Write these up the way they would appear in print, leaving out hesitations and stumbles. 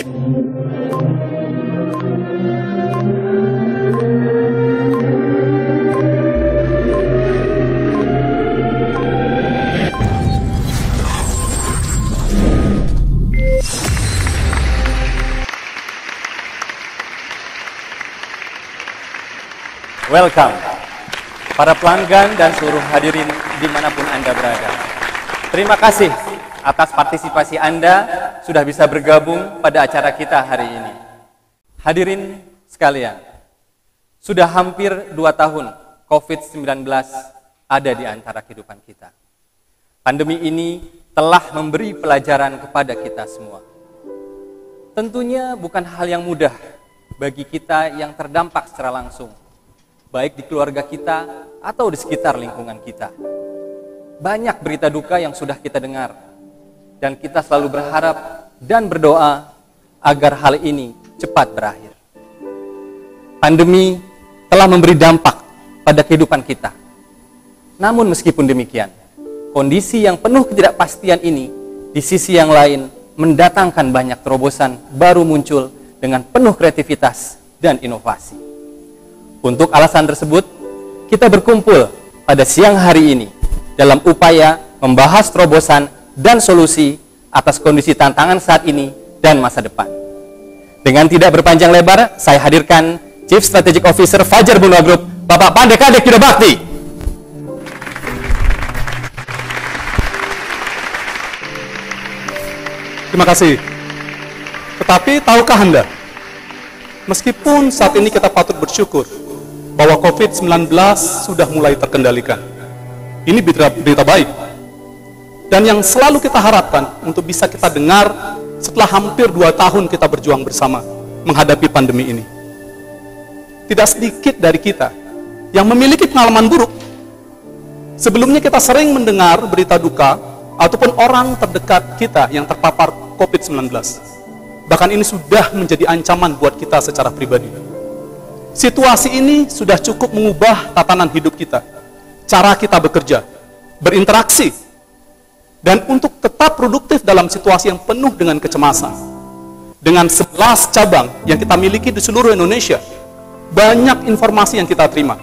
Welcome, para pelanggan dan seluruh hadirin dimanapun Anda berada. Terima kasih atas partisipasi Anda sudah bisa bergabung pada acara kita hari ini. Hadirin sekalian, sudah hampir 2 tahun COVID-19 ada di antara kehidupan kita. Pandemi ini telah memberi pelajaran kepada kita semua. Tentunya bukan hal yang mudah bagi kita yang terdampak secara langsung, baik di keluarga kita atau di sekitar lingkungan kita. Banyak berita duka yang sudah kita dengar, dan kita selalu berharap dan berdoa agar hal ini cepat berakhir. Pandemi telah memberi dampak pada kehidupan kita. Namun meskipun demikian, kondisi yang penuh ketidakpastian ini di sisi yang lain mendatangkan banyak terobosan baru muncul dengan penuh kreativitas dan inovasi. Untuk alasan tersebut, kita berkumpul pada siang hari ini dalam upaya membahas terobosan dan solusi atas kondisi tantangan saat ini dan masa depan. Dengan tidak berpanjang lebar, saya hadirkan Chief Strategic Officer Fajar Benua Group, Bapak Pandekadek Yuda Bakti. Terima kasih. Tetapi tahukah Anda, meskipun saat ini kita patut bersyukur bahwa COVID-19 sudah mulai terkendalikan. Ini berita baik. Dan yang selalu kita harapkan untuk bisa kita dengar setelah hampir 2 tahun kita berjuang bersama menghadapi pandemi ini. Tidak sedikit dari kita yang memiliki pengalaman buruk. Sebelumnya kita sering mendengar berita duka ataupun orang terdekat kita yang terpapar COVID-19. Bahkan ini sudah menjadi ancaman buat kita secara pribadi. Situasi ini sudah cukup mengubah tatanan hidup kita, cara kita bekerja, berinteraksi, dan untuk tetap produktif dalam situasi yang penuh dengan kecemasan. Dengan 11 cabang yang kita miliki di seluruh Indonesia, banyak informasi yang kita terima.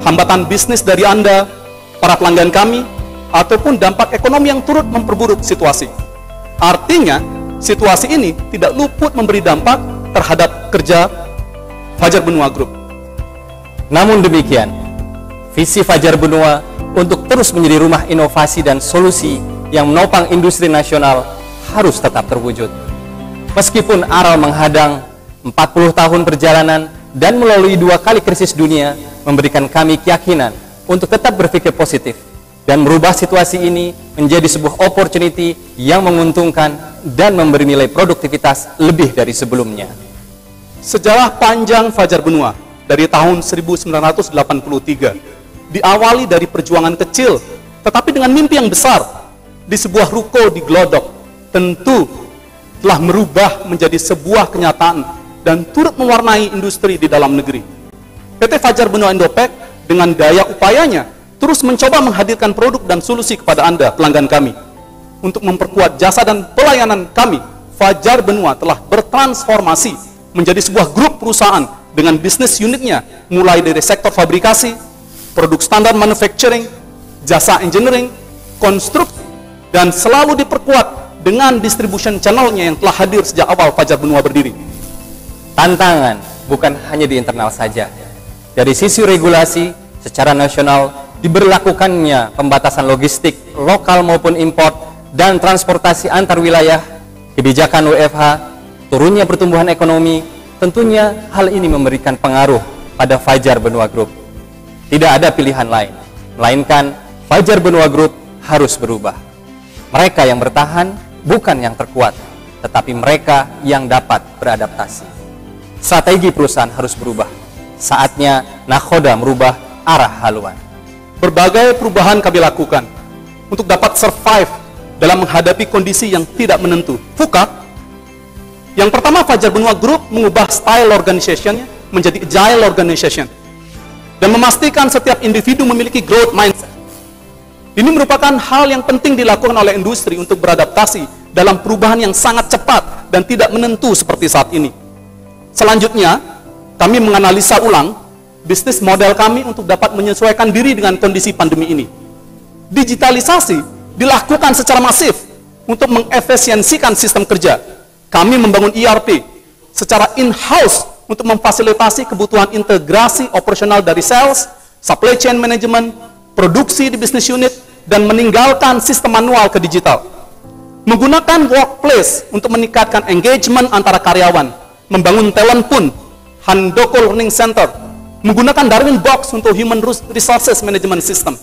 Hambatan bisnis dari Anda, para pelanggan kami, ataupun dampak ekonomi yang turut memperburuk situasi. Artinya, situasi ini tidak luput memberi dampak terhadap kerja Fajar Benua Group. Namun demikian, visi Fajar Benua untuk terus menjadi rumah inovasi dan solusi yang menopang industri nasional harus tetap terwujud. Meskipun aral menghadang 40 tahun perjalanan dan melalui 2 kali krisis dunia memberikan kami keyakinan untuk tetap berpikir positif dan merubah situasi ini menjadi sebuah opportunity yang menguntungkan dan memberi nilai produktivitas lebih dari sebelumnya. Sejarah panjang Fajar Benua dari tahun 1983 diawali dari perjuangan kecil tetapi dengan mimpi yang besar di sebuah ruko di Glodok, tentu telah merubah menjadi sebuah kenyataan dan turut mewarnai industri di dalam negeri. PT Fajar Benua Indopek dengan daya upayanya terus mencoba menghadirkan produk dan solusi kepada Anda, pelanggan kami. Untuk memperkuat jasa dan pelayanan kami, Fajar Benua telah bertransformasi menjadi sebuah grup perusahaan dengan bisnis unitnya mulai dari sektor fabrikasi, produk standar manufacturing, jasa engineering, konstruksi, dan selalu diperkuat dengan distribution channelnya yang telah hadir sejak awal Fajar Benua berdiri. Tantangan bukan hanya di internal saja. Dari sisi regulasi, secara nasional diberlakukannya pembatasan logistik lokal maupun import dan transportasi antar wilayah, kebijakan WFH, turunnya pertumbuhan ekonomi, tentunya hal ini memberikan pengaruh pada Fajar Benua Group. Tidak ada pilihan lain, melainkan Fajar Benua Group harus berubah. Mereka yang bertahan bukan yang terkuat, tetapi mereka yang dapat beradaptasi. Strategi perusahaan harus berubah. Saatnya nakhoda merubah arah haluan. Berbagai perubahan kami lakukan untuk dapat survive dalam menghadapi kondisi yang tidak menentu. FUKA. Yang pertama, Fajar Benua Group mengubah style organization-nya menjadi agile organization dan memastikan setiap individu memiliki growth mindset. Ini merupakan hal yang penting dilakukan oleh industri untuk beradaptasi dalam perubahan yang sangat cepat dan tidak menentu seperti saat ini. Selanjutnya, kami menganalisa ulang bisnis model kami untuk dapat menyesuaikan diri dengan kondisi pandemi ini. Digitalisasi dilakukan secara masif untuk mengefisiensikan sistem kerja. Kami membangun ERP secara in-house untuk memfasilitasi kebutuhan integrasi operasional dari sales, supply chain management, produksi di business unit, dan meninggalkan sistem manual ke digital. Menggunakan workplace untuk meningkatkan engagement antara karyawan, membangun talent pun, Handoko Learning Center, menggunakan Darwin Box untuk Human Resources Management System,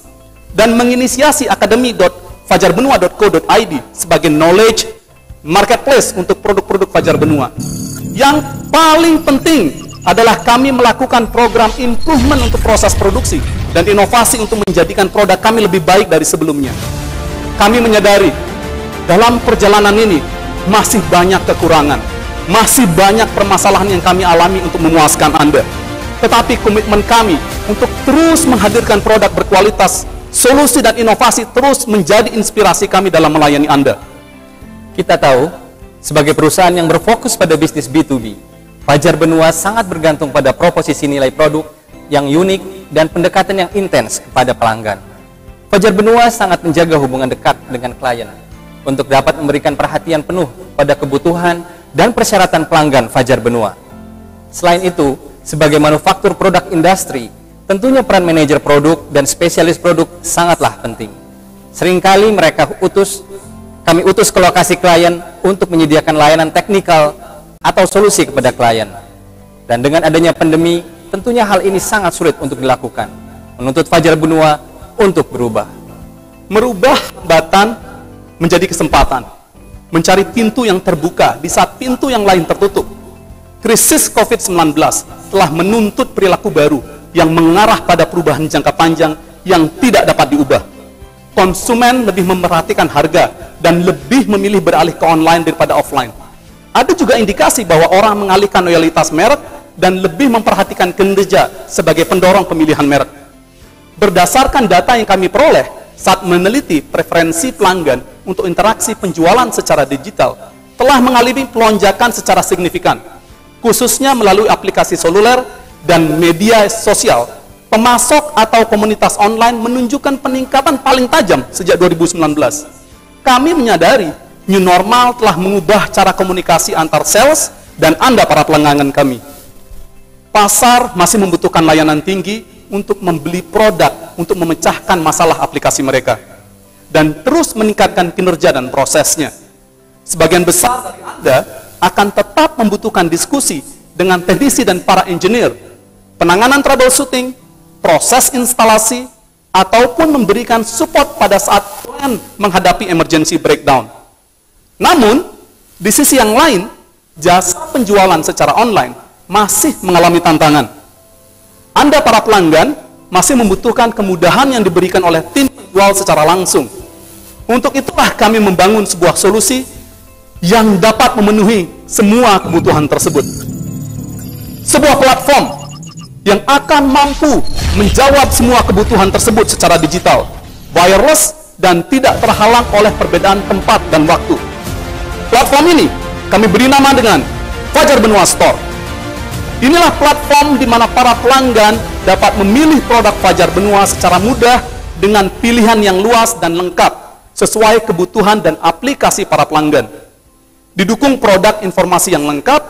dan menginisiasi akademi.fajarbenua.co.id sebagai knowledge marketplace untuk produk-produk Fajar Benua. Yang paling penting adalah kami melakukan program improvement untuk proses produksi dan inovasi untuk menjadikan produk kami lebih baik dari sebelumnya. Kami menyadari dalam perjalanan ini masih banyak kekurangan, masih banyak permasalahan yang kami alami untuk memuaskan Anda. Tetapi komitmen kami untuk terus menghadirkan produk berkualitas, solusi dan inovasi terus menjadi inspirasi kami dalam melayani Anda. Kita tahu, sebagai perusahaan yang berfokus pada bisnis B2B, Fajar Benua sangat bergantung pada proposisi nilai produk yang unik dan pendekatan yang intens kepada pelanggan. Fajar Benua sangat menjaga hubungan dekat dengan klien untuk dapat memberikan perhatian penuh pada kebutuhan dan persyaratan pelanggan Fajar Benua. Selain itu, sebagai manufaktur produk industri, tentunya peran manajer produk dan spesialis produk sangatlah penting. Seringkali kami utus ke lokasi klien untuk menyediakan layanan teknikal atau solusi kepada klien. Dan dengan adanya pandemi, tentunya hal ini sangat sulit untuk dilakukan, menuntut Fajar Benua untuk berubah. Merubah hambatan menjadi kesempatan, mencari pintu yang terbuka di saat pintu yang lain tertutup. Krisis COVID-19 telah menuntut perilaku baru yang mengarah pada perubahan jangka panjang yang tidak dapat diubah. Konsumen lebih memperhatikan harga dan lebih memilih beralih ke online daripada offline. Ada juga indikasi bahwa orang mengalihkan loyalitas merek dan lebih memperhatikan kinerja sebagai pendorong pemilihan merek. Berdasarkan data yang kami peroleh saat meneliti preferensi pelanggan untuk interaksi penjualan secara digital, telah mengalami pelonjakan secara signifikan, khususnya melalui aplikasi seluler dan media sosial. Pemasok atau komunitas online menunjukkan peningkatan paling tajam sejak 2019. Kami menyadari new normal telah mengubah cara komunikasi antar sales dan Anda para pelanggan kami. Pasar masih membutuhkan layanan tinggi untuk membeli produk untuk memecahkan masalah aplikasi mereka dan terus meningkatkan kinerja dan prosesnya. Sebagian besar dari Anda akan tetap membutuhkan diskusi dengan teknisi dan para engineer, penanganan troubleshooting, proses instalasi, ataupun memberikan support pada saat plan menghadapi emergency breakdown. Namun, di sisi yang lain, jasa penjualan secara online masih mengalami tantangan. Anda para pelanggan masih membutuhkan kemudahan yang diberikan oleh tim penjual secara langsung. Untuk itulah kami membangun sebuah solusi yang dapat memenuhi semua kebutuhan tersebut. Sebuah platform yang akan mampu menjawab semua kebutuhan tersebut secara digital, wireless, dan tidak terhalang oleh perbedaan tempat dan waktu. Platform ini kami beri nama dengan Fajar Benua Store. Inilah platform di mana para pelanggan dapat memilih produk Fajar Benua secara mudah dengan pilihan yang luas dan lengkap sesuai kebutuhan dan aplikasi para pelanggan. Didukung produk informasi yang lengkap,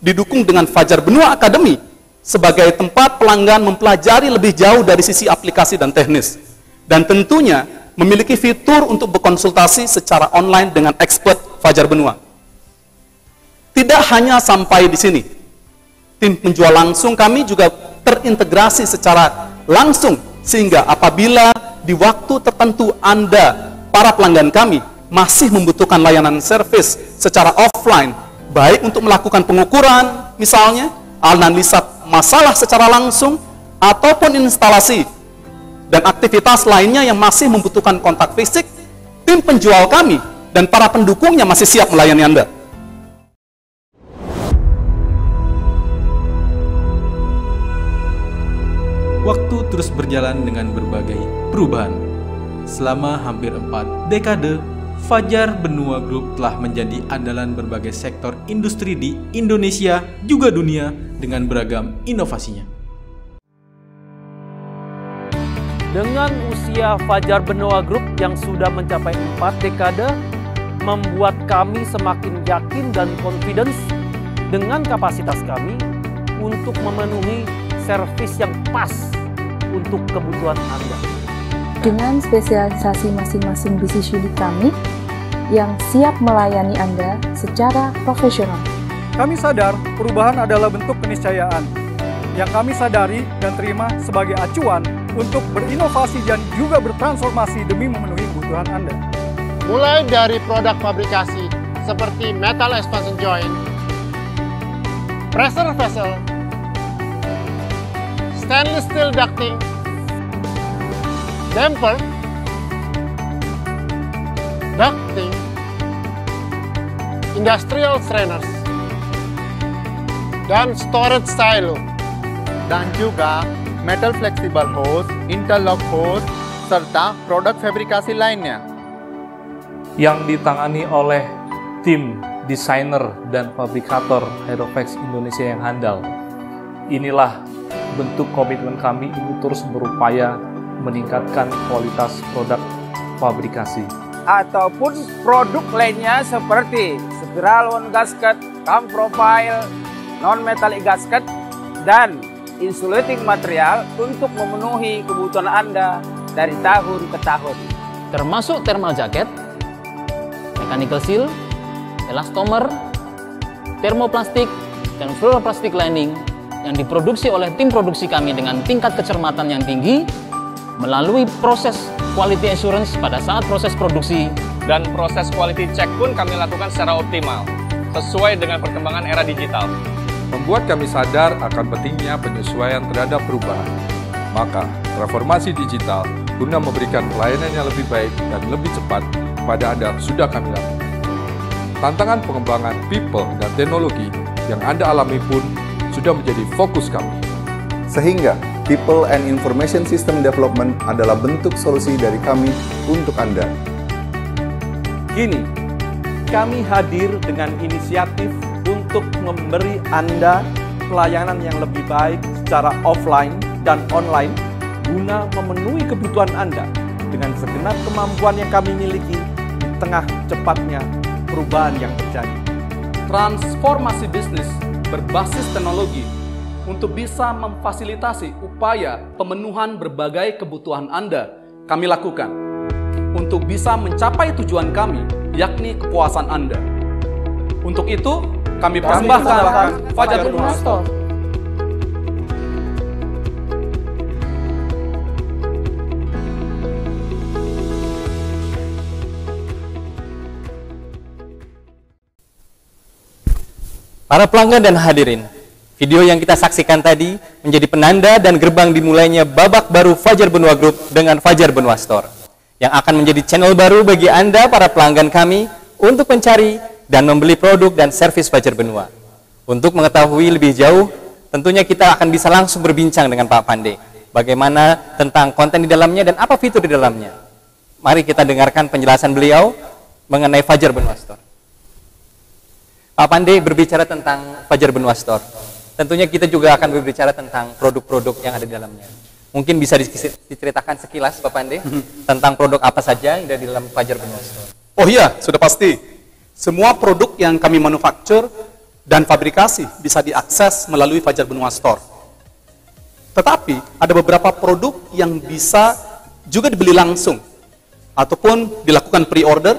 didukung dengan Fajar Benua Academy sebagai tempat pelanggan mempelajari lebih jauh dari sisi aplikasi dan teknis, dan tentunya memiliki fitur untuk berkonsultasi secara online dengan expert Fajar Benua. Tidak hanya sampai di sini, tim penjual langsung kami juga terintegrasi secara langsung, sehingga apabila di waktu tertentu Anda, para pelanggan kami, masih membutuhkan layanan servis secara offline, baik untuk melakukan pengukuran, misalnya, analisa masalah secara langsung, ataupun instalasi, dan aktivitas lainnya yang masih membutuhkan kontak fisik, tim penjual kami dan para pendukungnya masih siap melayani Anda. Waktu terus berjalan dengan berbagai perubahan. Selama hampir 4 dekade, Fajar Benua Group telah menjadi andalan berbagai sektor industri di Indonesia juga dunia dengan beragam inovasinya. Dengan usia Fajar Benua Group yang sudah mencapai 4 dekade, membuat kami semakin yakin dan confidence dengan kapasitas kami untuk memenuhi servis yang pas untuk kebutuhan Anda. Dengan spesialisasi masing-masing bisnis unit kami yang siap melayani Anda secara profesional. Kami sadar perubahan adalah bentuk keniscayaan yang kami sadari dan terima sebagai acuan untuk berinovasi dan juga bertransformasi demi memenuhi kebutuhan Anda. Mulai dari produk fabrikasi seperti metal expansion joint, pressure vessel, stainless steel ducting, damper, ducting, industrial strainers, dan storage silo. Dan juga metal flexible hose, interlock hose, serta produk fabrikasi lainnya. Yang ditangani oleh tim desainer dan fabrikator Hydroflex Indonesia yang handal. Inilah bentuk komitmen kami untuk terus berupaya meningkatkan kualitas produk fabrikasi. Ataupun produk lainnya seperti spiral wound gasket, cam profile, non-metallic gasket, dan insulating material untuk memenuhi kebutuhan Anda dari tahun ke tahun. Termasuk thermal jacket, mechanical seal, elastomer, termoplastik, dan fluoroplastik lining yang diproduksi oleh tim produksi kami dengan tingkat kecermatan yang tinggi melalui proses quality assurance pada saat proses produksi. Dan proses quality check pun kami lakukan secara optimal, sesuai dengan perkembangan era digital. Membuat kami sadar akan pentingnya penyesuaian terhadap perubahan. Maka, transformasi digital guna memberikan pelayanan yang lebih baik dan lebih cepat kepada Anda sudah kami lakukan. Tantangan pengembangan people dan teknologi yang Anda alami pun sudah menjadi fokus kami. Sehingga, People and Information System Development adalah bentuk solusi dari kami untuk Anda. Kini, kami hadir dengan inisiatif untuk memberi Anda pelayanan yang lebih baik secara offline dan online guna memenuhi kebutuhan Anda dengan segenap kemampuan yang kami miliki di tengah cepatnya perubahan yang terjadi. Transformasi bisnis berbasis teknologi untuk bisa memfasilitasi upaya pemenuhan berbagai kebutuhan Anda kami lakukan untuk bisa mencapai tujuan kami, yakni kepuasan Anda. Untuk itu, kami persembahkan Fajar Benua Store. Para pelanggan dan hadirin, video yang kita saksikan tadi menjadi penanda dan gerbang dimulainya babak baru Fajar Benua Group dengan Fajar Benua Store, yang akan menjadi channel baru bagi Anda para pelanggan kami untuk mencari dan membeli produk dan servis Fajar Benua. Untuk mengetahui lebih jauh, tentunya kita akan bisa langsung berbincang dengan Pak Pande, bagaimana tentang konten di dalamnya dan apa fitur di dalamnya. Mari kita dengarkan penjelasan beliau mengenai Fajar Benua Store. Pak Pande berbicara tentang Fajar Benua Store. Tentunya kita juga akan berbicara tentang produk-produk yang ada di dalamnya. Mungkin bisa diceritakan sekilas Pak Pande tentang produk apa saja yang ada di dalam Fajar Benua Store. Oh iya, sudah pasti. Semua produk yang kami manufaktur dan fabrikasi bisa diakses melalui Fajar Benua Store. Tetapi ada beberapa produk yang bisa juga dibeli langsung, ataupun dilakukan pre-order,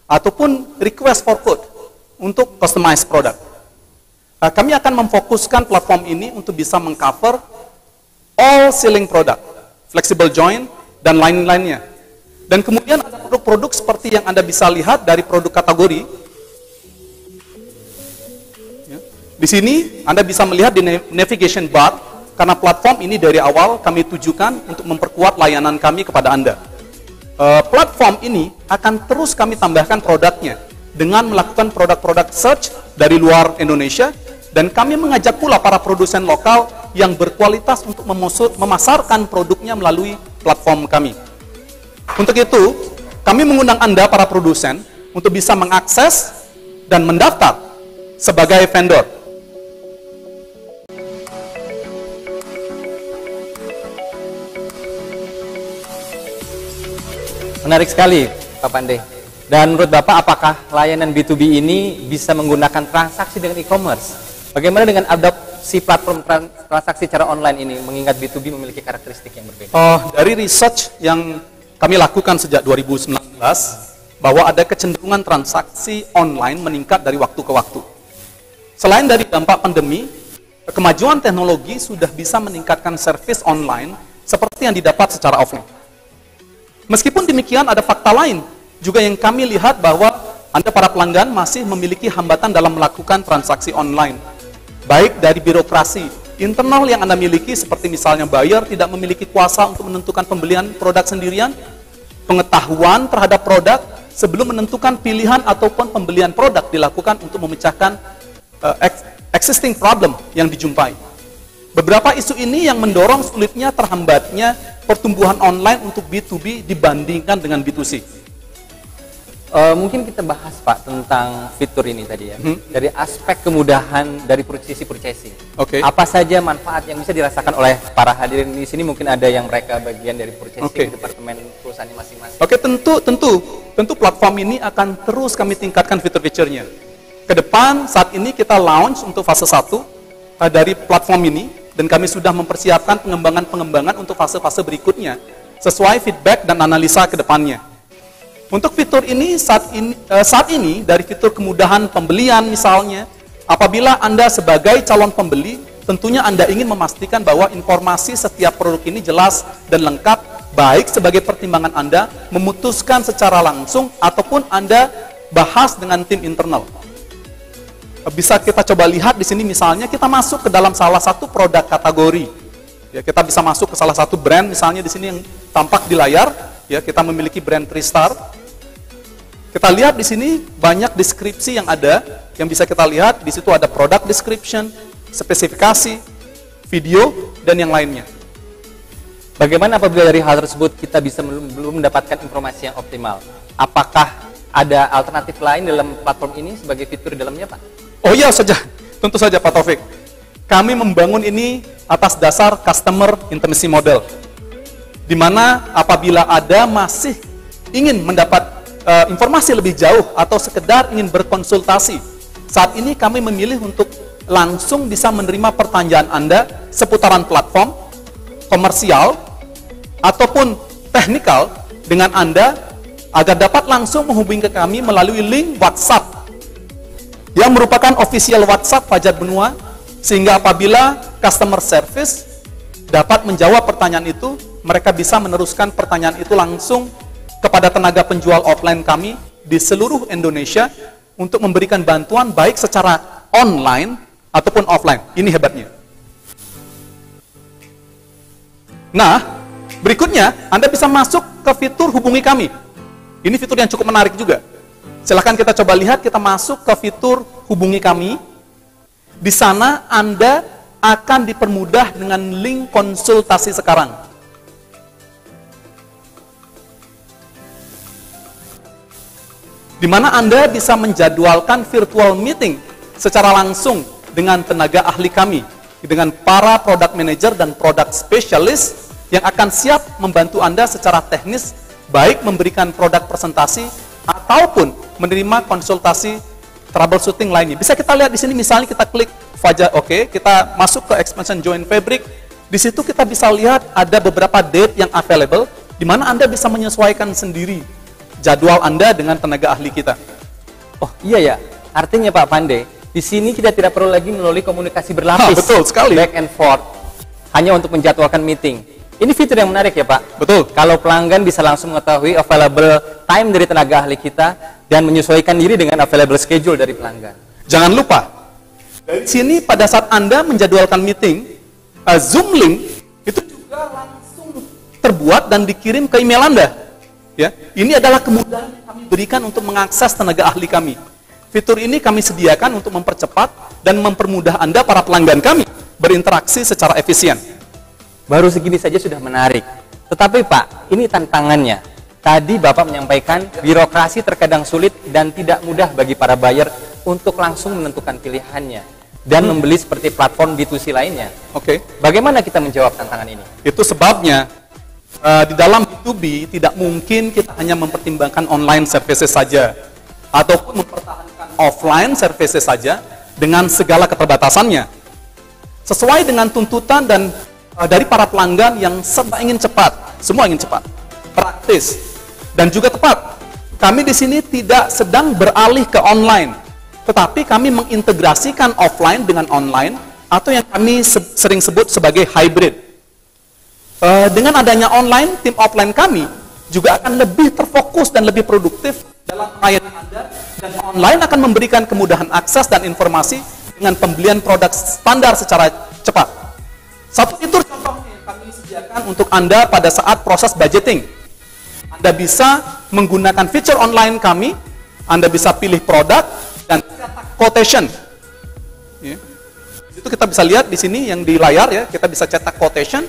ataupun request for quote untuk customize produk. Kami akan memfokuskan platform ini untuk bisa mengcover all ceiling product, flexible joint, dan lain-lainnya. Dan kemudian ada produk-produk seperti yang Anda bisa lihat dari produk kategori. Di sini Anda bisa melihat di navigation bar, karena platform ini dari awal kami tujukan untuk memperkuat layanan kami kepada Anda. Platform ini akan terus kami tambahkan produknya dengan melakukan produk-produk search dari luar Indonesia, dan kami mengajak pula para produsen lokal yang berkualitas untuk memasarkan produknya melalui platform kami. Untuk itu, kami mengundang Anda para produsen untuk bisa mengakses dan mendaftar sebagai vendor. Menarik sekali, Pak Pandey. Dan menurut Bapak, apakah layanan B2B ini bisa menggunakan transaksi dengan e-commerce? Bagaimana dengan adopsi platform transaksi secara online ini, mengingat B2B memiliki karakteristik yang berbeda? Dari research yang kami lakukan sejak 2019, bahwa ada kecenderungan transaksi online meningkat dari waktu ke waktu. Selain dari dampak pandemi, kemajuan teknologi sudah bisa meningkatkan servis online seperti yang didapat secara offline. Meskipun demikian, ada fakta lain juga yang kami lihat bahwa Anda para pelanggan masih memiliki hambatan dalam melakukan transaksi online. Baik dari birokrasi internal yang Anda miliki, seperti misalnya buyer tidak memiliki kuasa untuk menentukan pembelian produk sendirian, pengetahuan terhadap produk sebelum menentukan pilihan ataupun pembelian produk dilakukan untuk memecahkan existing problem yang dijumpai. Beberapa isu ini yang mendorong sulitnya terhambatnya pertumbuhan online untuk B2B dibandingkan dengan B2C. Mungkin kita bahas, Pak, tentang fitur ini tadi ya. Dari aspek kemudahan dari sisi purchasing. Apa saja manfaat yang bisa dirasakan oleh para hadirin di sini? Mungkin ada yang mereka bagian dari purchasing di departemen perusahaan masing-masing. Tentu platform ini akan terus kami tingkatkan fitur-fiturnya. Ke depan, saat ini kita launch untuk fase 1 dari platform ini, dan kami sudah mempersiapkan pengembangan untuk fase-fase berikutnya sesuai feedback dan analisa ke depannya. Untuk fitur ini saat ini dari fitur kemudahan pembelian misalnya, apabila Anda sebagai calon pembeli, tentunya Anda ingin memastikan bahwa informasi setiap produk ini jelas dan lengkap, baik sebagai pertimbangan Anda memutuskan secara langsung ataupun Anda bahas dengan tim internal. Bisa kita coba lihat di sini misalnya kita masuk ke dalam salah satu produk kategori. Ya, kita bisa masuk ke salah satu brand misalnya di sini yang tampak di layar, ya, kita memiliki brand Tristar. Kita lihat di sini banyak deskripsi yang ada yang bisa kita lihat. Di situ ada product description, spesifikasi, video dan yang lainnya. Bagaimana apabila dari hal tersebut kita bisa belum mendapatkan informasi yang optimal? Apakah ada alternatif lain dalam platform ini sebagai fitur di dalamnya, Pak? Oh iya saja, tentu saja Pak Taufik. Kami membangun ini atas dasar customer intimacy model, di mana apabila ada masih ingin mendapat informasi lebih jauh atau sekedar ingin berkonsultasi, saat ini kami memilih untuk langsung bisa menerima pertanyaan Anda seputaran platform, komersial, ataupun teknikal dengan Anda agar dapat langsung menghubungi ke kami melalui link WhatsApp yang merupakan official WhatsApp Fajar Benua, sehingga apabila customer service dapat menjawab pertanyaan itu, mereka bisa meneruskan pertanyaan itu langsung kepada tenaga penjual offline kami di seluruh Indonesia untuk memberikan bantuan baik secara online ataupun offline. Ini hebatnya. Nah, berikutnya Anda bisa masuk ke fitur hubungi kami. Ini fitur yang cukup menarik juga. Silahkan kita coba lihat, kita masuk ke fitur hubungi kami. Di sana Anda akan dipermudah dengan link konsultasi sekarang. Di mana Anda bisa menjadwalkan virtual meeting secara langsung dengan tenaga ahli kami, dengan para product manager dan product specialist yang akan siap membantu Anda secara teknis, baik memberikan produk presentasi ataupun menerima konsultasi troubleshooting lainnya. Bisa kita lihat di sini, misalnya kita klik Fajar, kita masuk ke expansion join fabric. Di situ kita bisa lihat ada beberapa date yang available, di mana Anda bisa menyesuaikan sendiri jadwal Anda dengan tenaga ahli kita. Oh iya ya, artinya Pak Pandey, di sini kita tidak perlu lagi melalui komunikasi berlapis. Betul sekali. Back and forth, hanya untuk menjadwalkan meeting. Ini fitur yang menarik ya Pak? Betul. Kalau pelanggan bisa langsung mengetahui available time dari tenaga ahli kita dan menyesuaikan diri dengan available schedule dari pelanggan. Jangan lupa, dari sini pada saat Anda menjadwalkan meeting, Zoom link itu juga langsung terbuat dan dikirim ke email Anda. Ya, ini adalah kemudahan yang kami berikan untuk mengakses tenaga ahli kami. Fitur ini kami sediakan untuk mempercepat dan mempermudah Anda para pelanggan kami berinteraksi secara efisien. Baru segini saja sudah menarik. Tetapi Pak, ini tantangannya. Tadi Bapak menyampaikan birokrasi terkadang sulit dan tidak mudah bagi para buyer untuk langsung menentukan pilihannya dan membeli seperti platform B2C lainnya. Oke. Bagaimana kita menjawab tantangan ini? Itu sebabnya di dalam B2B tidak mungkin kita hanya mempertimbangkan online services saja ataupun mempertahankan offline services saja dengan segala keterbatasannya. Sesuai dengan tuntutan dan dari para pelanggan yang serba ingin cepat, semua ingin cepat, praktis, dan juga tepat. Kami di sini tidak sedang beralih ke online, tetapi kami mengintegrasikan offline dengan online atau yang kami sering sebut sebagai hybrid. Dengan adanya online, tim offline kami juga akan lebih terfokus dan lebih produktif dalam melayani Anda, dan online akan memberikan kemudahan akses dan informasi dengan pembelian produk standar secara cepat. Satu fitur contohnya yang kami sediakan untuk Anda pada saat proses budgeting. Anda bisa menggunakan fitur online kami, Anda bisa pilih produk dan cetak quotation. Ya. Itu kita bisa lihat di sini yang di layar ya, kita bisa cetak quotation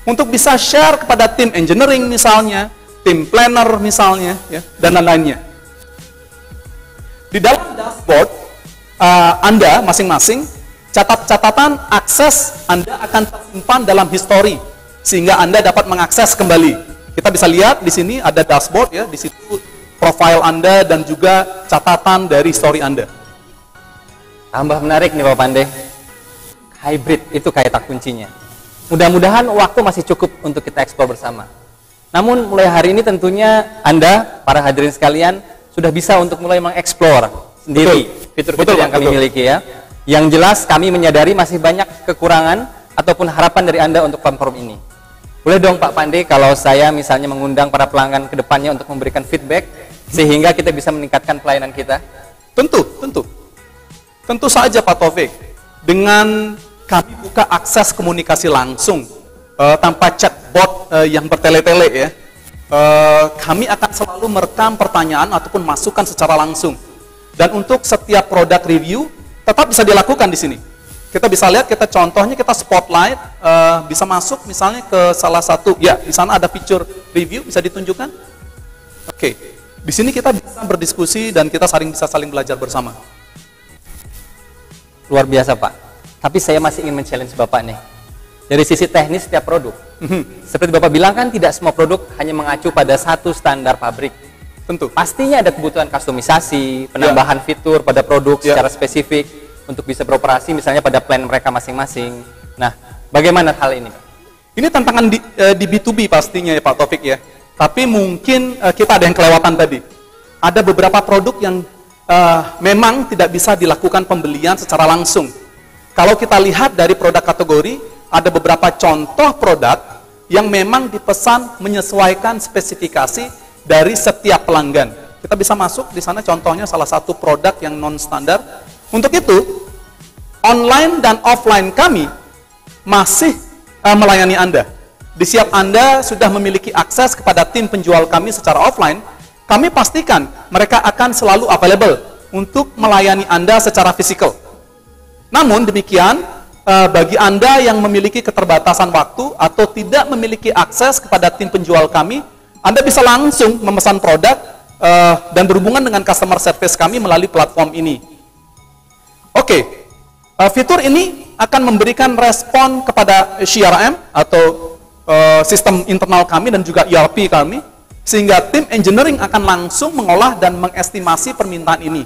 untuk bisa share kepada tim engineering misalnya, tim planner misalnya, ya, dan lain-lainnya. Di dalam dashboard Anda masing-masing, catatan akses Anda akan tersimpan dalam history sehingga Anda dapat mengakses kembali. Kita bisa lihat di sini ada dashboard ya, di situ profil Anda dan juga catatan dari story Anda. Tambah menarik nih Pak Pandey. Hybrid itu kata kuncinya. Mudah-mudahan waktu masih cukup untuk kita eksplor bersama. Namun mulai hari ini tentunya Anda, para hadirin sekalian, sudah bisa untuk mulai mengeksplor sendiri fitur-fitur yang kami miliki ya. Yang jelas kami menyadari masih banyak kekurangan ataupun harapan dari Anda untuk platform ini. Boleh dong Pak Pandey kalau saya misalnya mengundang para pelanggan ke depannya untuk memberikan feedback sehingga kita bisa meningkatkan pelayanan kita? Tentu saja Pak Taufik. Dengan kami buka akses komunikasi langsung tanpa chatbot yang bertele-tele ya. Kami akan selalu merekam pertanyaan ataupun masukan secara langsung. Dan untuk setiap produk review tetap bisa dilakukan di sini. Kita bisa lihat, contohnya kita spotlight, bisa masuk misalnya ke salah satu, ya di sana ada fitur review, bisa ditunjukkan. Oke, di sini kita bisa berdiskusi dan kita bisa saling belajar bersama. Luar biasa Pak, tapi saya masih ingin men-challenge Bapak nih. Dari sisi teknis setiap produk, seperti Bapak bilang kan tidak semua produk hanya mengacu pada satu standar pabrik. Tentu. Pastinya ada kebutuhan kustomisasi, penambahan fitur pada produk secara spesifik, untuk bisa beroperasi misalnya pada plan mereka masing-masing. Nah, bagaimana hal ini? Ini tantangan di B2B pastinya ya Pak Taufik ya. Tapi mungkin kita ada yang kelewatan tadi. Ada beberapa produk yang memang tidak bisa dilakukan pembelian secara langsung. Kalau kita lihat dari produk kategori, ada beberapa contoh produk yang memang dipesan menyesuaikan spesifikasi dari setiap pelanggan. Kita bisa masuk di sana contohnya salah satu produk yang non-standar. Untuk itu, online dan offline kami masih melayani Anda. Di siap Anda sudah memiliki akses kepada tim penjual kami secara offline, kami pastikan mereka akan selalu available untuk melayani Anda secara fisikal. Namun demikian, bagi Anda yang memiliki keterbatasan waktu atau tidak memiliki akses kepada tim penjual kami, Anda bisa langsung memesan produk dan berhubungan dengan customer service kami melalui platform ini. Oke, fitur ini akan memberikan respon kepada CRM atau sistem internal kami dan juga ERP kami, sehingga tim engineering akan langsung mengolah dan mengestimasi permintaan ini.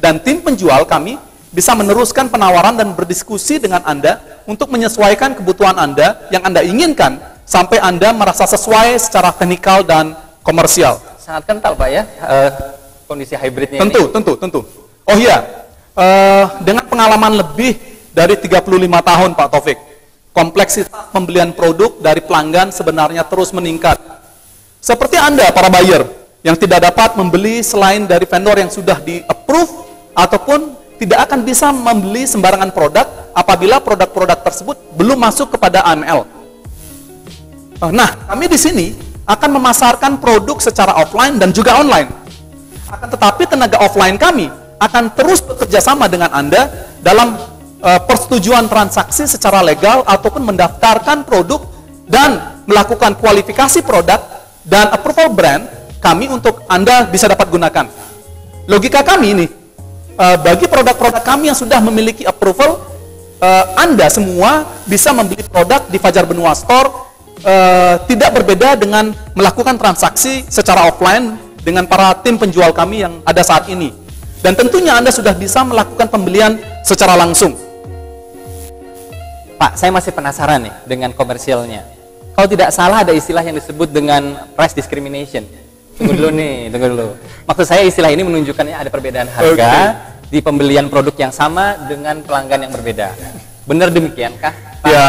Dan tim penjual kami bisa meneruskan penawaran dan berdiskusi dengan Anda untuk menyesuaikan kebutuhan Anda yang Anda inginkan sampai Anda merasa sesuai secara teknikal dan komersial. Sangat kental Pak ya, kondisi hybridnya ini. Tentu. Oh iya. Dengan pengalaman lebih dari 35 tahun Pak Taufik, kompleksitas pembelian produk dari pelanggan sebenarnya terus meningkat. Seperti Anda para buyer yang tidak dapat membeli selain dari vendor yang sudah di-approve ataupun tidak akan bisa membeli sembarangan produk apabila produk-produk tersebut belum masuk kepada AML. Nah, kami di sini akan memasarkan produk secara offline dan juga online. Akan tetapi tenaga offline kami akan terus bekerja sama dengan Anda dalam persetujuan transaksi secara legal ataupun mendaftarkan produk dan melakukan kualifikasi produk dan approval brand kami untuk Anda bisa dapat gunakan. Logika kami ini, bagi produk-produk kami yang sudah memiliki approval, Anda semua bisa membeli produk di Fajar Benua Store, tidak berbeda dengan melakukan transaksi secara offline dengan para tim penjual kami yang ada saat ini. Dan tentunya Anda sudah bisa melakukan pembelian secara langsung. Pak, saya masih penasaran nih dengan komersialnya. Kalau tidak salah ada istilah yang disebut dengan price discrimination. Tunggu dulu nih, tunggu dulu. Maksud saya istilah ini menunjukkannya ada perbedaan harga di pembelian produk yang sama dengan pelanggan yang berbeda. Benar demikiankah? Ya,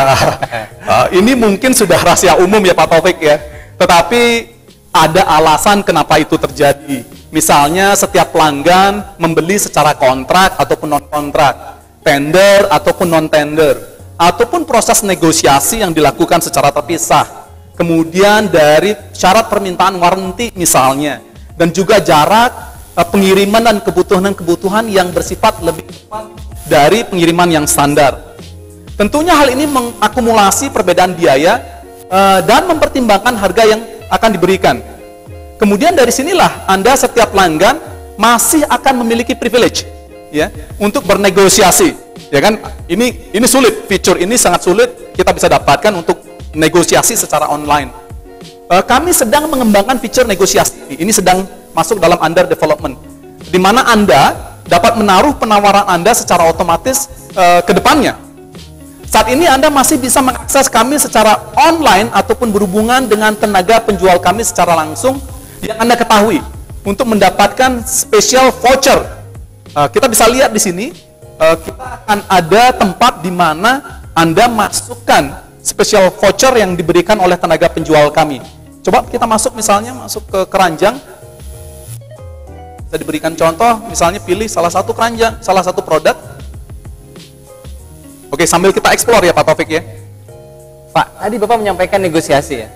ini mungkin sudah rahasia umum ya Pak Taufik ya. Tetapi ada alasan kenapa itu terjadi. Misalnya setiap pelanggan membeli secara kontrak ataupun non-kontrak, tender ataupun non-tender, ataupun proses negosiasi yang dilakukan secara terpisah. Kemudian dari syarat permintaan warranty misalnya, dan juga jarak pengiriman dan kebutuhan-kebutuhan yang bersifat lebih cepat dari pengiriman yang standar. Tentunya hal ini mengakumulasi perbedaan biaya dan mempertimbangkan harga yang akan diberikan. Kemudian dari sinilah Anda setiap pelanggan masih akan memiliki privilege ya untuk bernegosiasi. Ya kan? Ini sulit, fitur ini sangat sulit kita bisa dapatkan untuk negosiasi secara online. Kami sedang mengembangkan fitur negosiasi. Ini sedang masuk dalam under development, di mana Anda dapat menaruh penawaran Anda secara otomatis ke depannya. Saat ini Anda masih bisa mengakses kami secara online ataupun berhubungan dengan tenaga penjual kami secara langsung yang Anda ketahui untuk mendapatkan special voucher. Kita bisa lihat di sini, kita akan ada tempat di mana Anda masukkan special voucher yang diberikan oleh tenaga penjual kami. Coba kita masuk misalnya masuk ke keranjang. Kita diberikan contoh, misalnya pilih salah satu keranjang, salah satu produk. Oke, sambil kita explore ya Pak Taufik ya. Pak, tadi Bapak menyampaikan negosiasi ya.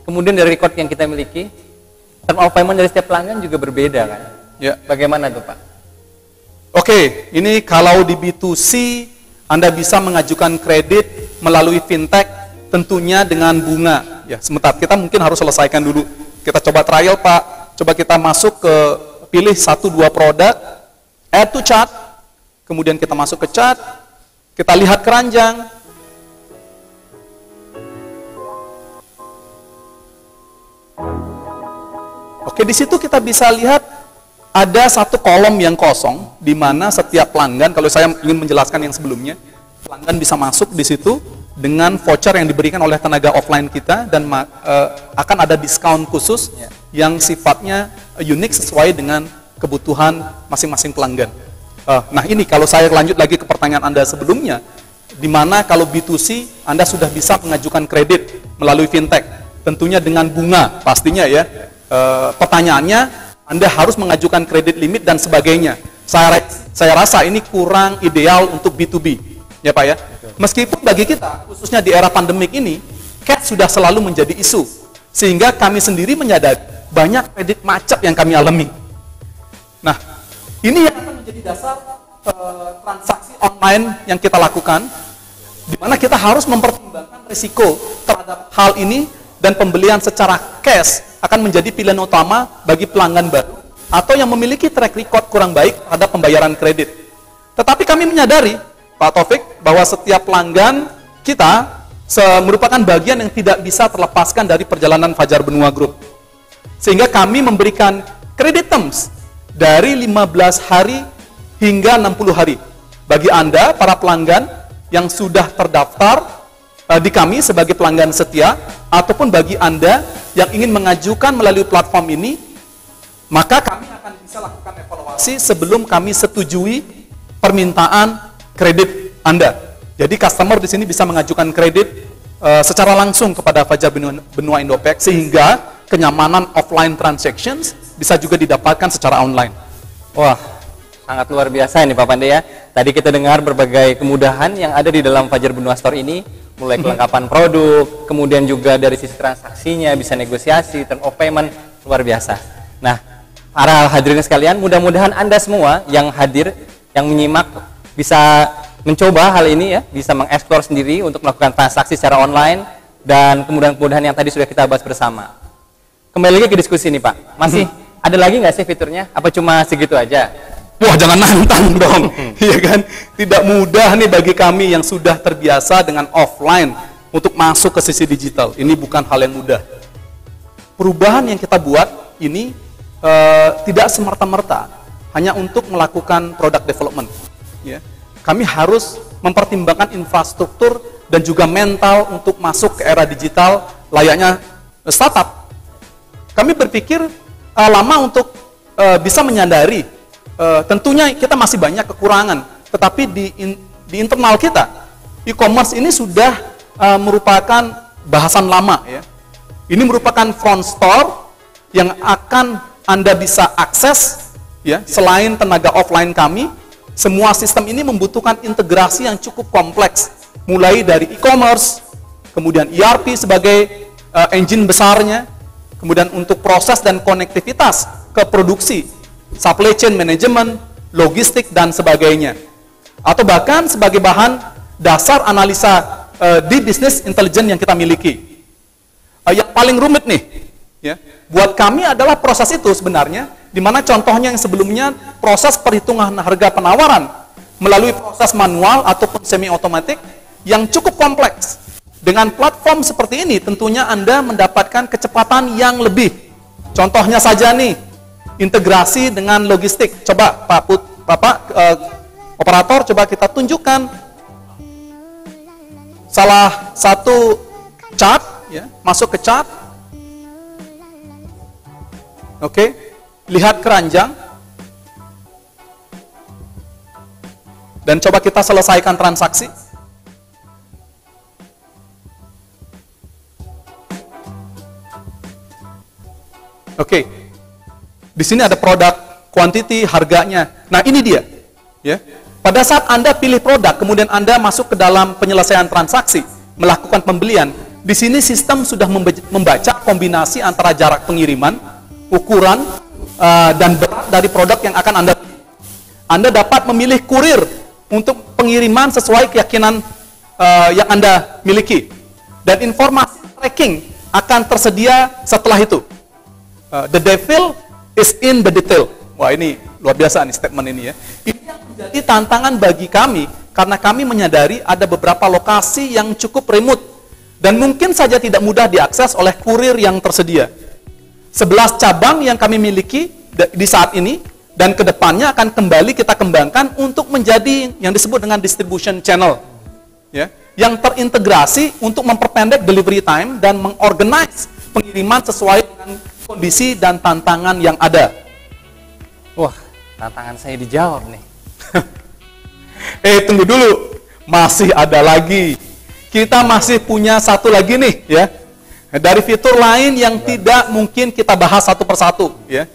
Kemudian dari record yang kita miliki, term of payment dari setiap pelanggan juga berbeda kan? Ya. Bagaimana tuh Pak? Oke, ini kalau di B2C Anda bisa mengajukan kredit melalui fintech tentunya dengan bunga. Ya, sebentar, kita mungkin harus selesaikan dulu. Kita coba trial Pak. Coba kita masuk ke pilih 1-2 produk, add to chart. Kemudian kita masuk ke chart. Kita lihat keranjang. Oke, di situ kita bisa lihat ada satu kolom yang kosong, di mana setiap pelanggan, kalau saya ingin menjelaskan yang sebelumnya, pelanggan bisa masuk di situ dengan voucher yang diberikan oleh tenaga offline kita, dan akan ada diskon khusus yang sifatnya unik sesuai dengan kebutuhan masing-masing pelanggan. Nah ini kalau saya lanjut lagi ke pertanyaan Anda sebelumnya, di mana kalau B2C Anda sudah bisa mengajukan kredit melalui fintech, tentunya dengan bunga pastinya ya. Pertanyaannya, Anda harus mengajukan kredit limit dan sebagainya. Saya rasa ini kurang ideal untuk B2B, ya Pak ya. Meskipun bagi kita, khususnya di era pandemik ini, cash sudah selalu menjadi isu, sehingga kami sendiri menyadari banyak kredit macet yang kami alami. Nah, ini yang akan menjadi dasar transaksi online yang kita lakukan, di mana kita harus mempertimbangkan risiko terhadap hal ini, dan pembelian secara cash akan menjadi pilihan utama bagi pelanggan baru atau yang memiliki track record kurang baik terhadap pembayaran kredit. Tetapi kami menyadari, Pak Taufik, bahwa setiap pelanggan kita merupakan bagian yang tidak bisa terlepaskan dari perjalanan Fajar Benua Group. Sehingga kami memberikan credit terms dari 15 hari hingga 60 hari. Bagi Anda, para pelanggan yang sudah terdaftar di kami sebagai pelanggan setia, ataupun bagi Anda yang ingin mengajukan melalui platform ini, maka kami akan bisa lakukan evaluasi sebelum kami setujui permintaan kredit Anda. Jadi customer di sini bisa mengajukan kredit secara langsung kepada Fajar Benua Indopack, sehingga kenyamanan offline transactions bisa juga didapatkan secara online. Wah, sangat luar biasa ini Pak Pandey ya. Tadi kita dengar berbagai kemudahan yang ada di dalam Fajar Benua Store ini, mulai kelengkapan produk, kemudian juga dari sisi transaksinya, bisa negosiasi, term of payment, luar biasa. Nah, para hadirin sekalian, mudah-mudahan Anda semua yang hadir, yang menyimak, bisa mencoba hal ini ya, bisa mengeksplor sendiri untuk melakukan transaksi secara online, dan kemudahan-kemudahan yang tadi sudah kita bahas bersama. kembali lagi ke diskusi nih Pak. Masih ada lagi nggak sih fiturnya? Apa cuma segitu aja? Wah, jangan nantang dong. Iya kan? Tidak mudah nih bagi kami yang sudah terbiasa dengan offline untuk masuk ke sisi digital. Ini bukan hal yang mudah. Perubahan yang kita buat ini tidak semerta-merta hanya untuk melakukan product development. Ya. Kami harus mempertimbangkan infrastruktur dan juga mental untuk masuk ke era digital layaknya startup. Kami berpikir lama untuk bisa menyadari tentunya kita masih banyak kekurangan, tetapi di internal kita, e-commerce ini sudah merupakan bahasan lama. Ya. Ini merupakan front store yang akan Anda bisa akses, ya, selain tenaga offline kami. Semua sistem ini membutuhkan integrasi yang cukup kompleks, mulai dari e-commerce, kemudian ERP sebagai engine besarnya, kemudian untuk proses dan konektivitas ke produksi, supply chain management, logistik, dan sebagainya. Atau bahkan sebagai bahan dasar analisa di business intelligence yang kita miliki. Yang paling rumit nih, ya, buat kami adalah proses itu sebenarnya, di mana contohnya yang sebelumnya proses perhitungan harga penawaran melalui proses manual ataupun semi-otomatik yang cukup kompleks. Dengan platform seperti ini tentunya Anda mendapatkan kecepatan yang lebih. Contohnya saja nih, integrasi dengan logistik. Coba Bapak operator, coba kita tunjukkan salah satu chart, ya, masuk ke chart. Oke, lihat keranjang. Dan coba kita selesaikan transaksi. Oke, di sini ada produk, quantity, harganya. Nah, ini dia. Ya. Pada saat Anda pilih produk, kemudian Anda masuk ke dalam penyelesaian transaksi, melakukan pembelian, di sini sistem sudah membaca kombinasi antara jarak pengiriman, ukuran, dan berat dari produk yang akan Anda pilih. Anda dapat memilih kurir untuk pengiriman sesuai keyakinan yang Anda miliki. Dan informasi tracking akan tersedia setelah itu. The devil is in the detail. Wah, ini luar biasa nih statement ini ya. Ini yang menjadi tantangan bagi kami karena kami menyadari ada beberapa lokasi yang cukup remote dan mungkin saja tidak mudah diakses oleh kurir yang tersedia. 11 cabang yang kami miliki di saat ini dan kedepannya akan kembali kita kembangkan untuk menjadi yang disebut dengan distribution channel, ya, yang terintegrasi untuk memperpendek delivery time dan mengorganize pengiriman sesuai dengan kondisi dan tantangan yang ada. Wah, tantangan saya dijawab nih. Tunggu dulu, masih ada lagi. Kita masih punya satu lagi nih, ya. Dari fitur lain yang tidak mungkin kita bahas satu persatu, ya,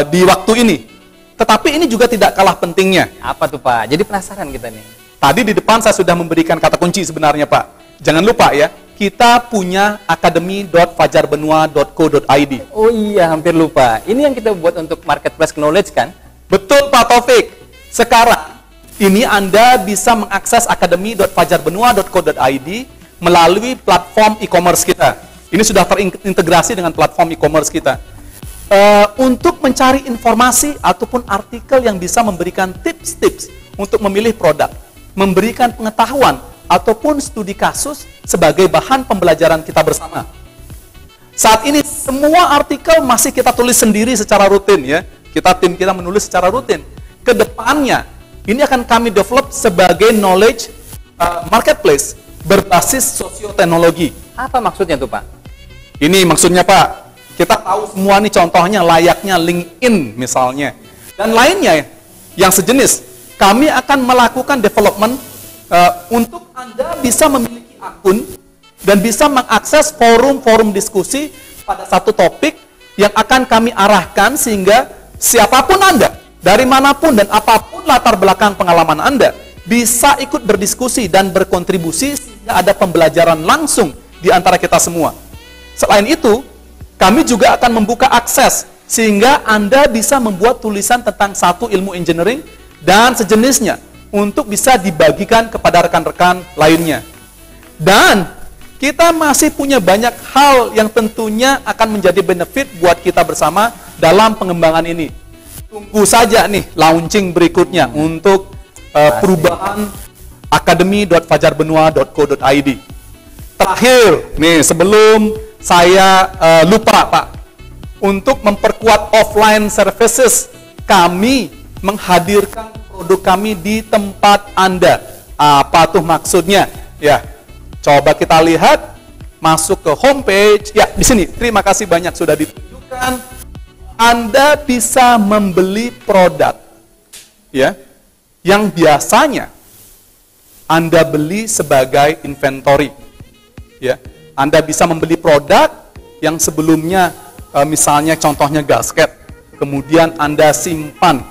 di waktu ini. Tetapi ini juga tidak kalah pentingnya. Apa tuh Pak? Jadi penasaran kita nih. Tadi di depan saya sudah memberikan kata kunci sebenarnya Pak. Jangan lupa ya, kita punya academy.fajarbenua.co.id. Oh iya, hampir lupa. Ini yang kita buat untuk marketplace knowledge kan? Betul Pak Taufik. Sekarang ini Anda bisa mengakses academy.fajarbenua.co.id melalui platform e-commerce kita. Ini sudah terintegrasi dengan platform e-commerce kita. Untuk mencari informasi ataupun artikel yang bisa memberikan tips-tips untuk memilih produk, memberikan pengetahuan ataupun studi kasus sebagai bahan pembelajaran kita bersama. Saat ini semua artikel masih kita tulis sendiri secara rutin ya. Tim kita menulis secara rutin. Kedepannya ini akan kami develop sebagai knowledge marketplace berbasis sosioteknologi. Apa maksudnya tuh Pak? Ini maksudnya Pak, kita tahu semua nih contohnya layaknya LinkedIn misalnya dan lainnya yang sejenis. Kami akan melakukan development untuk Anda bisa memiliki akun dan bisa mengakses forum-forum diskusi pada satu topik yang akan kami arahkan sehingga siapapun Anda, dari manapun dan apapun latar belakang pengalaman Anda, bisa ikut berdiskusi dan berkontribusi sehingga ada pembelajaran langsung di antara kita semua. Selain itu, kami juga akan membuka akses sehingga Anda bisa membuat tulisan tentang satu ilmu engineering dan sejenisnya untuk bisa dibagikan kepada rekan-rekan lainnya. Dan kita masih punya banyak hal yang tentunya akan menjadi benefit buat kita bersama dalam pengembangan ini. Tunggu saja nih launching berikutnya untuk perubahan academy.fajarbenua.co.id. Terakhir, nih sebelum saya lupa Pak, untuk memperkuat offline services, kami menghadirkan produk kami di tempat Anda. Apa tuh maksudnya? Ya, coba kita lihat, masuk ke homepage. Ya, di sini. Terima kasih banyak sudah ditunjukkan. Anda bisa membeli produk, ya, yang biasanya Anda beli sebagai inventory. Ya, Anda bisa membeli produk yang sebelumnya, misalnya contohnya gasket, kemudian Anda simpan.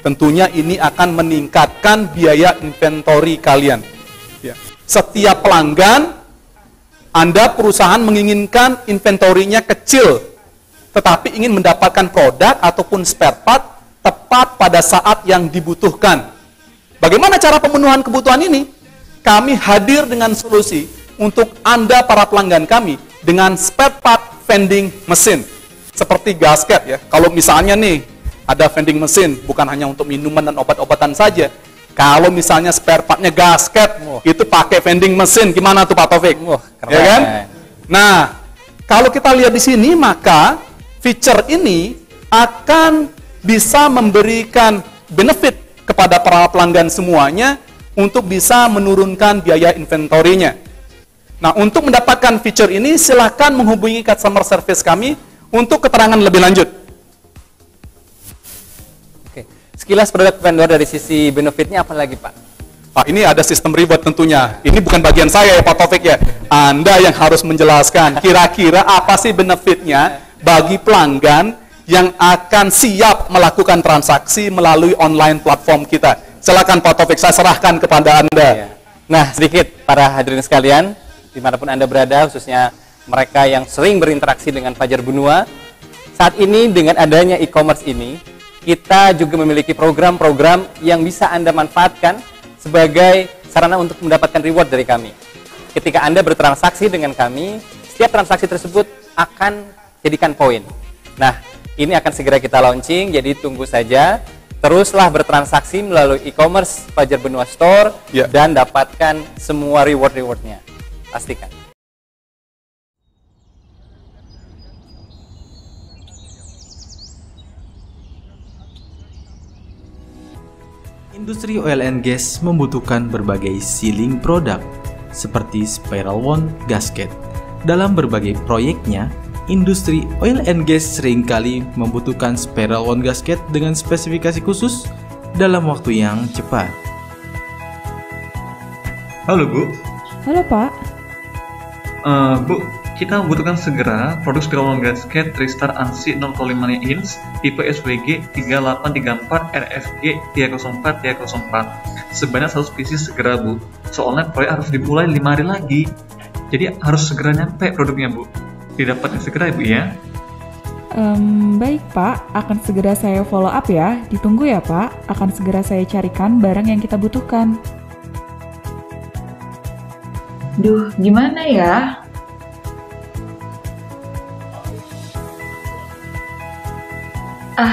Tentunya ini akan meningkatkan biaya inventory kalian. Ya. Setiap pelanggan, Anda perusahaan menginginkan inventorinya kecil, tetapi ingin mendapatkan produk ataupun spare part tepat pada saat yang dibutuhkan. Bagaimana cara pemenuhan kebutuhan ini? Kami hadir dengan solusi untuk Anda para pelanggan kami dengan spare part vending mesin. Seperti gasket ya. Kalau misalnya nih, ada vending mesin, bukan hanya untuk minuman dan obat-obatan saja. Kalau misalnya spare partnya gasket, itu pakai vending mesin, gimana tuh Pak Taufik? Ya kan? Nah, kalau kita lihat di sini, maka feature ini akan bisa memberikan benefit kepada para pelanggan semuanya untuk bisa menurunkan biaya inventorinya. Nah, untuk mendapatkan feature ini, silakan menghubungi customer service kami untuk keterangan lebih lanjut. Sekilas produk vendor dari sisi benefitnya apa lagi Pak? Ini ada sistem reward tentunya. Ini bukan bagian saya ya Pak Taufik ya. Anda yang harus menjelaskan kira-kira apa sih benefitnya bagi pelanggan yang akan siap melakukan transaksi melalui online platform kita. Silakan Pak Taufik, saya serahkan kepada Anda. Nah, sedikit para hadirin sekalian, dimanapun Anda berada, khususnya mereka yang sering berinteraksi dengan Fajar Benua, saat ini dengan adanya e-commerce ini, kita juga memiliki program-program yang bisa Anda manfaatkan sebagai sarana untuk mendapatkan reward dari kami. Ketika Anda bertransaksi dengan kami, setiap transaksi tersebut akan jadikan poin. Nah, ini akan segera kita launching, jadi tunggu saja. Teruslah bertransaksi melalui e-commerce Fajar Benua Store dan dapatkan semua reward-rewardnya. Pastikan. Industri oil and gas membutuhkan berbagai sealing produk seperti spiral wound gasket. Dalam berbagai proyeknya, industri oil and gas seringkali membutuhkan spiral wound gasket dengan spesifikasi khusus dalam waktu yang cepat. Halo Bu. Halo Pak. Bu, kita membutuhkan segera produk spiral wound gasket Tristar ANSI 0,5 inch tipe SWG 3834 RFG 304 sebanyak 100 pieces segera Bu. Soalnya proyek harus dimulai 5 hari lagi, jadi harus segera nyampe produknya Bu. Didapatnya segera Bu ya. Baik Pak, akan segera saya follow up ya. Ditunggu ya Pak, akan segera saya carikan barang yang kita butuhkan. Duh, gimana ya?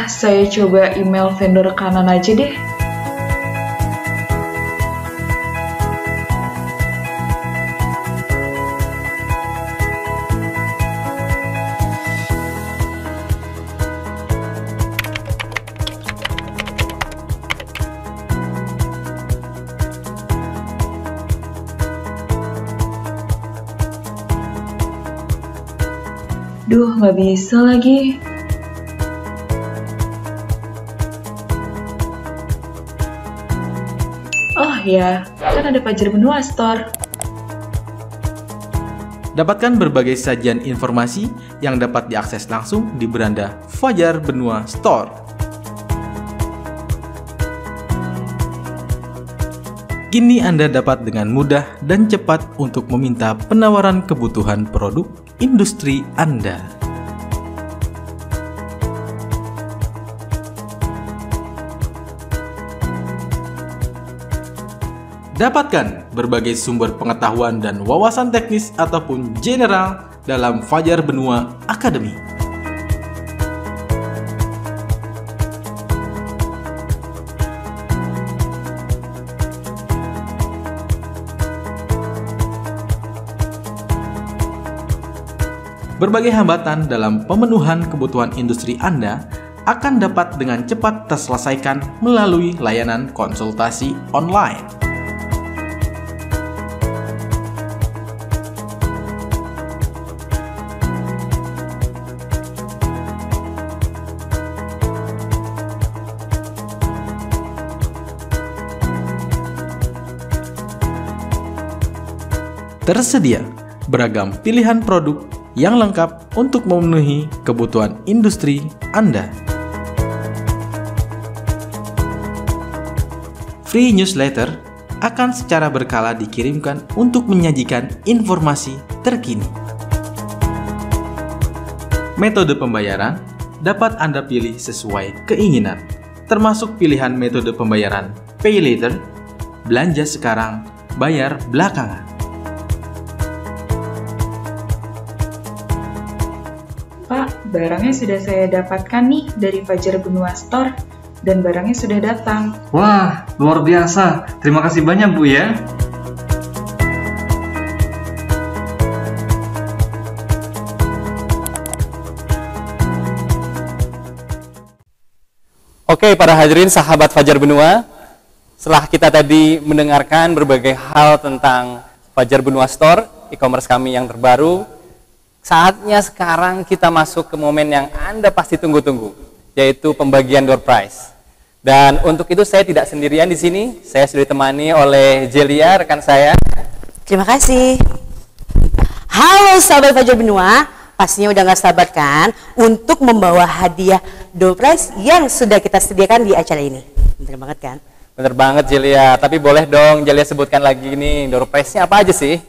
Saya coba email vendor kanan aja deh. Duh, nggak bisa lagi. Oh ya, kan ada Fajar Benua Store. Dapatkan berbagai sajian informasi yang dapat diakses langsung di beranda Fajar Benua Store. Kini Anda dapat dengan mudah dan cepat untuk meminta penawaran kebutuhan produk industri Anda. Dapatkan berbagai sumber pengetahuan dan wawasan teknis ataupun general dalam Fajar Benua Academy. Berbagai hambatan dalam pemenuhan kebutuhan industri Anda akan dapat dengan cepat terselesaikan melalui layanan konsultasi online. Tersedia beragam pilihan produk yang lengkap untuk memenuhi kebutuhan industri Anda. Free newsletter akan secara berkala dikirimkan untuk menyajikan informasi terkini. Metode pembayaran dapat Anda pilih sesuai keinginan, termasuk pilihan metode pembayaran Pay Later, belanja sekarang, bayar belakangan. Pak, barangnya sudah saya dapatkan nih dari Fajar Benua Store dan barangnya sudah datang. Wah, luar biasa. Terima kasih banyak, Bu ya. Oke, para hadirin sahabat Fajar Benua, setelah kita tadi mendengarkan berbagai hal tentang Fajar Benua Store, e-commerce kami yang terbaru, saatnya sekarang kita masuk ke momen yang Anda pasti tunggu-tunggu, yaitu pembagian door prize. Dan untuk itu saya tidak sendirian di sini, saya sudah ditemani oleh Jelia, rekan saya. Terima kasih. Halo sahabat Fajar Benua, pastinya udah gak sabar kan untuk membawa hadiah door prize yang sudah kita sediakan di acara ini. Bener banget kan? Bener banget Jelia, tapi boleh dong Jelia sebutkan lagi nih door prize-nya apa aja sih?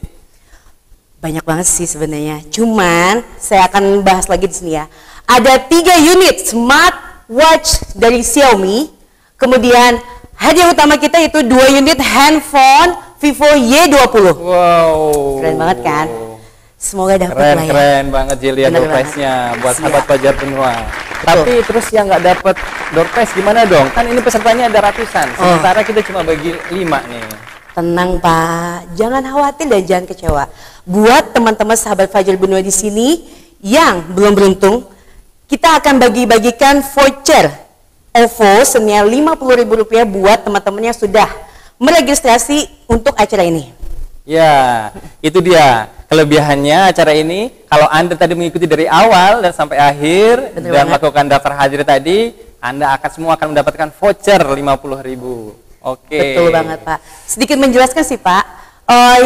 Banyak banget sih sebenarnya. Cuman saya akan bahas lagi di sini ya. Ada 3 unit smartwatch dari Xiaomi. Kemudian hadiah utama kita itu 2 unit handphone Vivo Y20. Wow. Keren banget kan? Semoga dapat lah ya. Keren banget Jelia door prize-nya buat sahabat Fajar Benua. Tapi terus yang nggak dapat door prize gimana dong? Kan ini pesertanya ada ratusan. Sementara kita cuma bagi 5 nih. Tenang Pak, jangan khawatir dan jangan kecewa. Buat teman-teman sahabat Fajar Benua di sini yang belum beruntung, kita akan bagi-bagikan voucher OVO senilai Rp50.000 buat teman-teman yang sudah meregistrasi untuk acara ini. Ya, itu dia kelebihannya acara ini. Kalau Anda tadi mengikuti dari awal dan sampai akhir dan melakukan daftar hadir tadi, Anda semua akan mendapatkan voucher Rp50.000. Oke. Betul banget Pak. Sedikit menjelaskan sih Pak,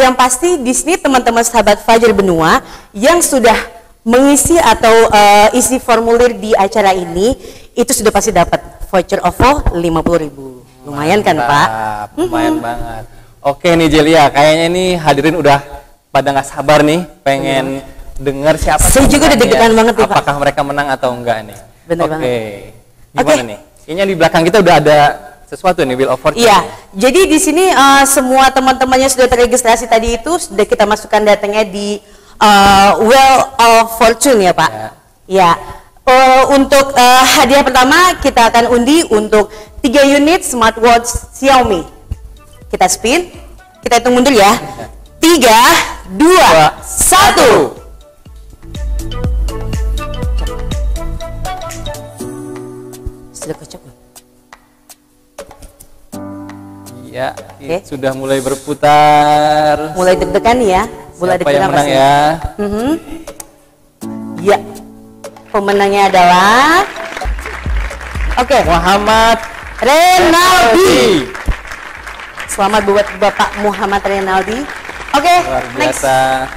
yang pasti di sini teman-teman sahabat Fajar Benua yang sudah mengisi atau isi formulir di acara ini itu sudah pasti dapat voucher OVO Rp50.000. Lumayan kan Pak? Lumayan banget. Oke nih Jelia, kayaknya nih hadirin udah pada nggak sabar nih pengen dengar siapa. Saya juga udah deg-degan banget nih Pak. Apakah mereka menang atau enggak nih? Bener banget. Gimana nih? Ini di belakang kita udah ada sesuatu nih, Wheel of Fortune. Iya, jadi di sini semua teman-temannya sudah terregistrasi tadi itu sudah kita masukkan datanya di Wheel of Fortune ya Pak. Ya. Untuk hadiah pertama kita akan undi untuk 3 unit smartwatch Xiaomi. Kita spin, kita hitung mundur ya. 3, 2, 1. Sudah kocok. Ya, sudah mulai berputar. Mulai deg-degan ya. Mulai Siapa yang menang ya? Ya, pemenangnya adalah Muhammad Renaldi. Selamat buat Bapak Muhammad Renaldi. Luar biasa.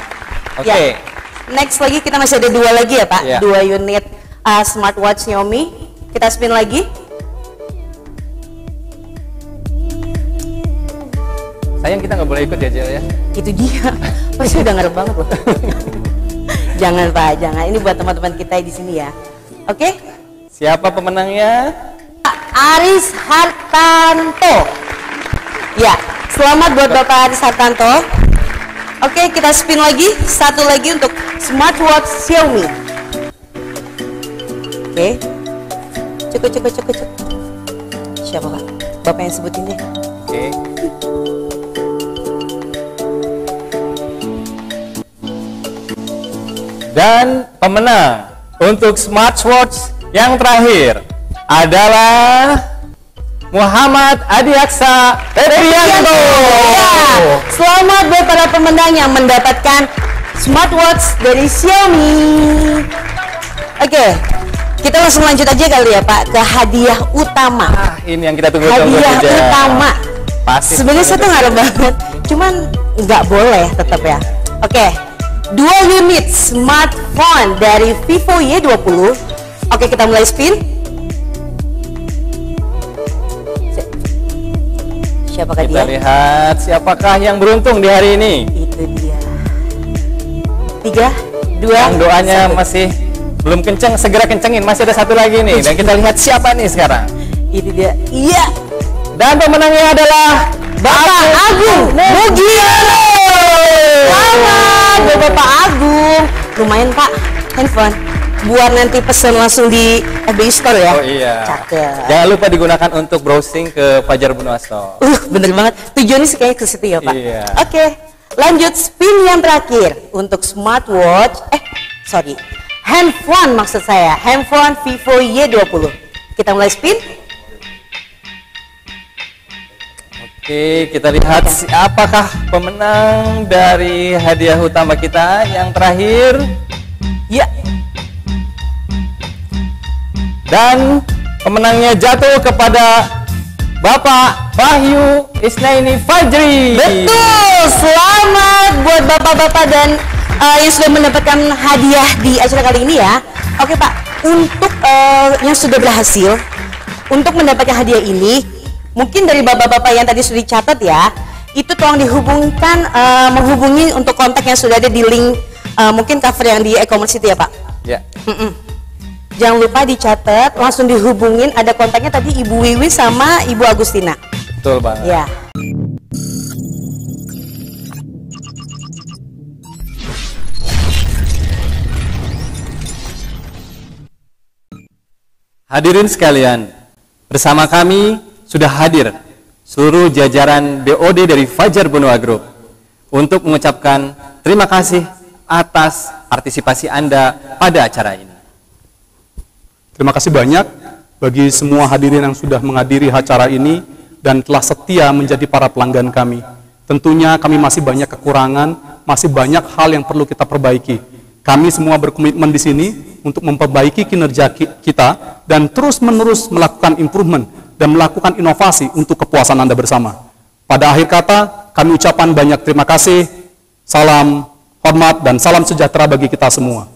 Ya. Next lagi kita masih ada 2 lagi ya Pak. 2 unit smartwatch Xiaomi. Kita spin lagi. Sayang kita nggak boleh ikut ya Jel ya. Itu dia. Pasti udah ngarep banget loh. Jangan Pak, jangan. Ini buat teman-teman kita di sini ya. Oke? Siapa pemenangnya? Aris Hartanto. Ya, Selamat buat Bapak Aris Hartanto. Oke, kita spin lagi. Satu lagi untuk smartwatch Xiaomi. Oke. Cukup. Siapa Pak? Bapak yang sebutin deh. Oke. Dan pemenang untuk smartwatch yang terakhir adalah Muhammad Adiaksa Febrianto. Ya, selamat buat para pemenang yang mendapatkan smartwatch dari Xiaomi. Oke, kita langsung lanjut aja kali ya Pak ke hadiah utama. Ini yang kita tunggu-tunggu. Hadiah utama. Pasti. Sebenarnya saya tuh ngarep banget, cuman nggak boleh tetap ya. Oke, 2 unit smartphone dari Vivo Y20. Oke, kita mulai spin. Siapakah Kita dia? lihat siapakah yang beruntung di hari ini. Itu dia. 3, 2, Yang doanya 1. masih belum kenceng, segera kencengin. Masih ada satu lagi nih. Dan kita lihat siapa nih sekarang. Itu dia. Iya. Dan pemenangnya adalah Bapak Agung Mugiono. Selamat buat Bapak Agung. Lumayan Pak, handphone. Buat nanti pesen langsung di FBI Store ya. Oh iya. Cakep. Jangan lupa digunakan untuk browsing ke Fajar Benua Store. Bener banget. Tujuannya sih kayaknya ke situ ya Pak. Iya. Oke, lanjut spin yang terakhir untuk smartwatch. Handphone maksud saya. Handphone Vivo Y20. Kita mulai spin. Oke, kita lihat siapakah pemenang dari hadiah utama kita yang terakhir. Ya. Dan pemenangnya jatuh kepada Bapak Wahyu Isnaini Fajri. Betul, selamat buat bapak-bapak dan yang sudah mendapatkan hadiah di acara kali ini ya. Oke Pak, untuk yang sudah berhasil untuk mendapatkan hadiah ini, mungkin dari bapak-bapak yang tadi sudah dicatat ya, itu tolong dihubungkan, menghubungi untuk kontak yang sudah ada di link mungkin cover yang di e-commerce itu ya Pak. Ya. Jangan lupa dicatat, langsung dihubungin, ada kontaknya tadi Ibu Wiwi sama Ibu Agustina. Betul banget. Ya. Hadirin sekalian, bersama kami sudah hadir seluruh jajaran BOD dari Fajar Benua Group untuk mengucapkan terima kasih atas partisipasi Anda pada acara ini. Terima kasih banyak bagi semua hadirin yang sudah menghadiri acara ini dan telah setia menjadi para pelanggan kami. Tentunya kami masih banyak kekurangan, masih banyak hal yang perlu kita perbaiki. Kami semua berkomitmen di sini untuk memperbaiki kinerja kita dan terus-menerus melakukan improvement dan melakukan inovasi untuk kepuasan Anda bersama. Pada akhir kata, kami ucapkan banyak terima kasih, salam hormat dan salam sejahtera bagi kita semua.